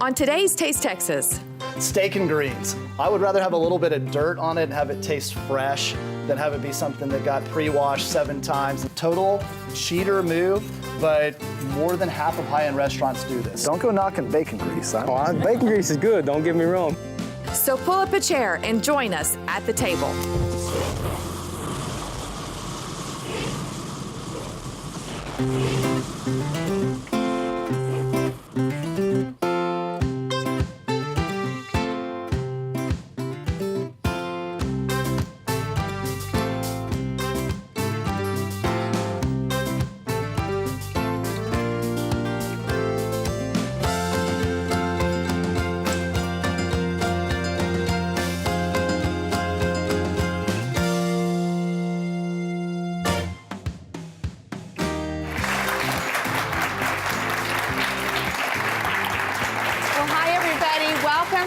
On today's Taste Texas. Steak and greens. I would rather have a little bit of dirt on it and have it taste fresh than have it be something that got pre-washed 7 times. Total cheater move, but more than half of high-end restaurants do this. Don't go knocking bacon grease. Bacon grease is good, don't get me wrong. So pull up a chair and join us at the table.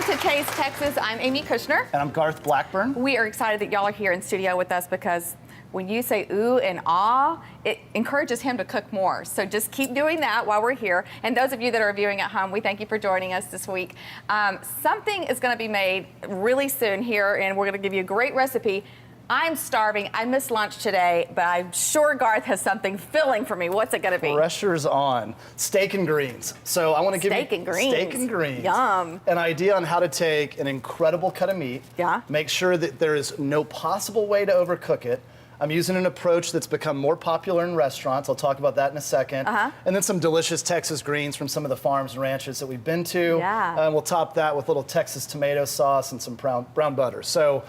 To Taste Texas. I'm Amy Kushner. And I'm Garth Blackburn. We are excited that y'all are here in studio with us because when you say ooh and ah, it encourages him to cook more. So just keep doing that while we're here. And those of you that are viewing at home, we thank you for joining us this week. Something is going to be made really soon here, and we're going to give you a great recipe. I'm starving. I missed lunch today, but I'm sure Garth has something filling for me. What's it going to be? Pressure's on. Steak and greens. So I want to give you steak and greens. Steak and greens. Yum. An idea on how to take an incredible cut of meat. Yeah. Make sure that there is no possible way to overcook it. I'm using an approach that's become more popular in restaurants. I'll talk about that in a second. And then some delicious Texas greens from some of the farms and ranches that we've been to. Yeah. And we'll top that with a little Texas tomato sauce and some brown butter. So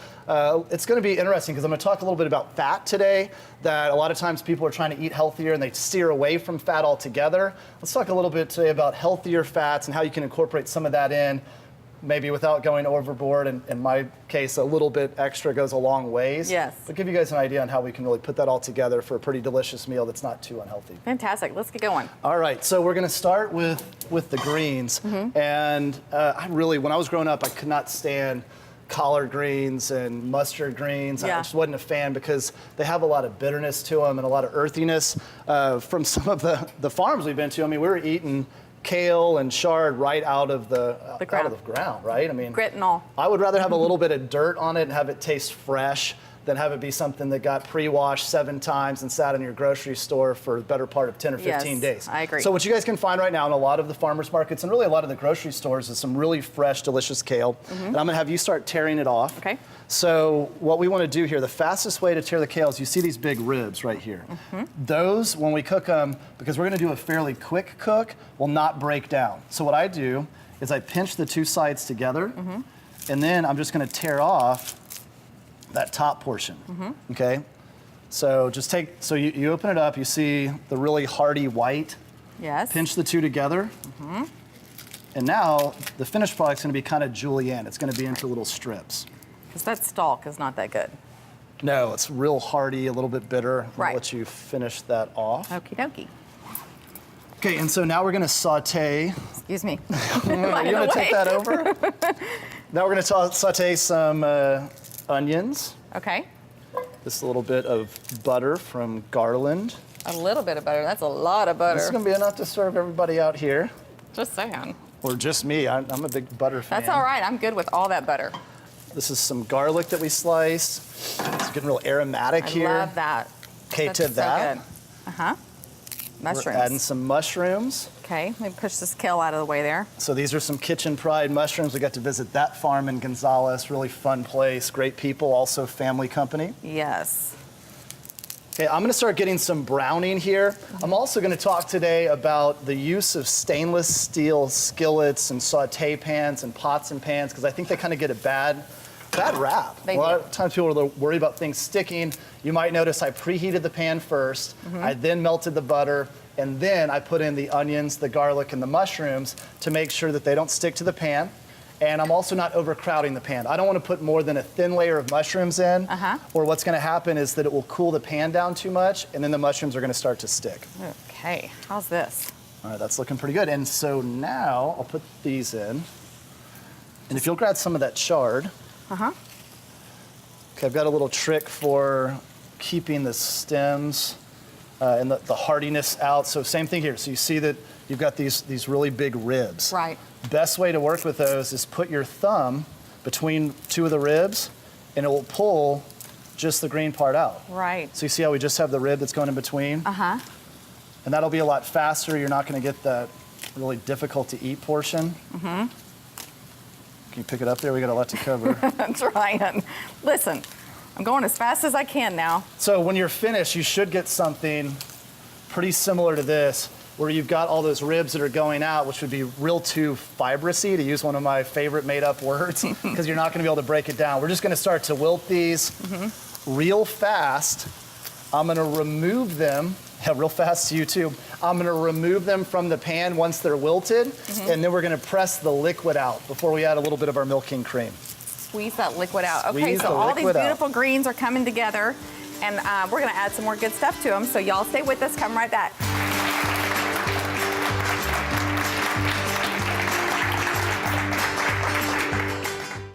it's going to be interesting because I'm going to talk a little bit about fat today, that a lot of times people are trying to eat healthier and they steer away from fat altogether. Let's talk a little bit today about healthier fats and how you can incorporate some of that in, maybe without going overboard. And in my case, a little bit extra goes a long ways. Yes. But give you guys an idea on how we can really put that all together for a pretty delicious meal that's not too unhealthy. Fantastic. Let's get going. All right, so we're going to start with the greens. And I really, when I was growing up, I could not stand collard greens and mustard greens. Yeah. I just wasn't a fan because they have a lot of bitterness to them and a lot of earthiness. From some of the farms we've been to, I mean, we were eating kale and chard right out of the ground, right? I mean, grit and all. I would rather have a little bit of dirt on it and have it taste fresh than have it be something that got pre-washed 7 times and sat in your grocery store for the better part of 10 or 15 days. I agree. So what you guys can find right now in a lot of the farmers markets and really a lot of the grocery stores is some really fresh, delicious kale. And I'm gonna have you start tearing it off. Okay. So what we wanna do here, the fastest way to tear the kale is you see these big ribs right here. Those, when we cook them, because we're gonna do a fairly quick cook, will not break down. So what I do is I pinch the 2 sides together, and then I'm just gonna tear off that top portion, okay? So just so you open it up, you see the really hearty white. Yes. Pinch the 2 together. And now the finished product's gonna be kind of julienne. It's gonna be into little strips. Because that stalk is not that good. No, it's real hearty, a little bit bitter. Right. I'll let you finish that off. Okie dokie. Okay, and so now we're gonna saute. Excuse me. You're gonna take that over? Now we're gonna saute some onions. Okay. Just a little bit of butter from Garland. A little bit of butter. That's a lot of butter. This is gonna be enough to serve everybody out here. Just saying. Or just me, I'm a big butter fan. That's all right. I'm good with all that butter. This is some garlic that we sliced. It's getting real aromatic here. I love that. Okay, That's to so that, good. Mushrooms. we're adding some mushrooms. Okay, let me push this kale out of the way there. So these are some Kitchen Pride mushrooms. We got to visit that farm in Gonzales. Really fun place, great people, also family company. Yes. Okay, I'm gonna start getting some browning here. I'm also gonna talk today about the use of stainless steel skillets and saute pans and pots and pans, because I think they kind of get a bad rap. A lot of times people are worried about things sticking. You might notice I preheated the pan first, I then melted the butter, and then I put in the onions, the garlic, and the mushrooms to make sure that they don't stick to the pan. And I'm also not overcrowding the pan. I don't want to put more than a thin layer of mushrooms in, or what's going to happen is that it will cool the pan down too much, and then the mushrooms are going to start to stick. Okay, how's this? All right, that's looking pretty good. And so now I'll put these in. And if you'll grab some of that chard. Okay, I've got a little trick for keeping the stems and the hardiness out. So same thing here. So you see that you've got these really big ribs. Right. Best way to work with those is put your thumb between two of the ribs, and it will pull just the green part out. Right. So you see how we just have the rib that's going in between? Uh-huh. And that'll be a lot faster. You're not going to get that really difficult to eat portion. Mm-hmm. Can you pick it up there? We got a lot to cover. I'm trying. Listen, I'm going as fast as I can now. So when you're finished, you should get something pretty similar to this, where you've got all those ribs that are going out, which would be real too fibrousy, to use one of my favorite made-up words, because you're not going to be able to break it down. We're just going to start to wilt these real fast. I'm going to remove them. Yeah, real fast to you too. I'm going to remove them from the pan once they're wilted, and then we're going to press the liquid out before we add a little bit of our milking cream. Squeeze that liquid out. Okay, Squeeze so the all these liquid out. beautiful greens are coming together, and we're going to add some more good stuff to them. So y'all stay with us. Come right back.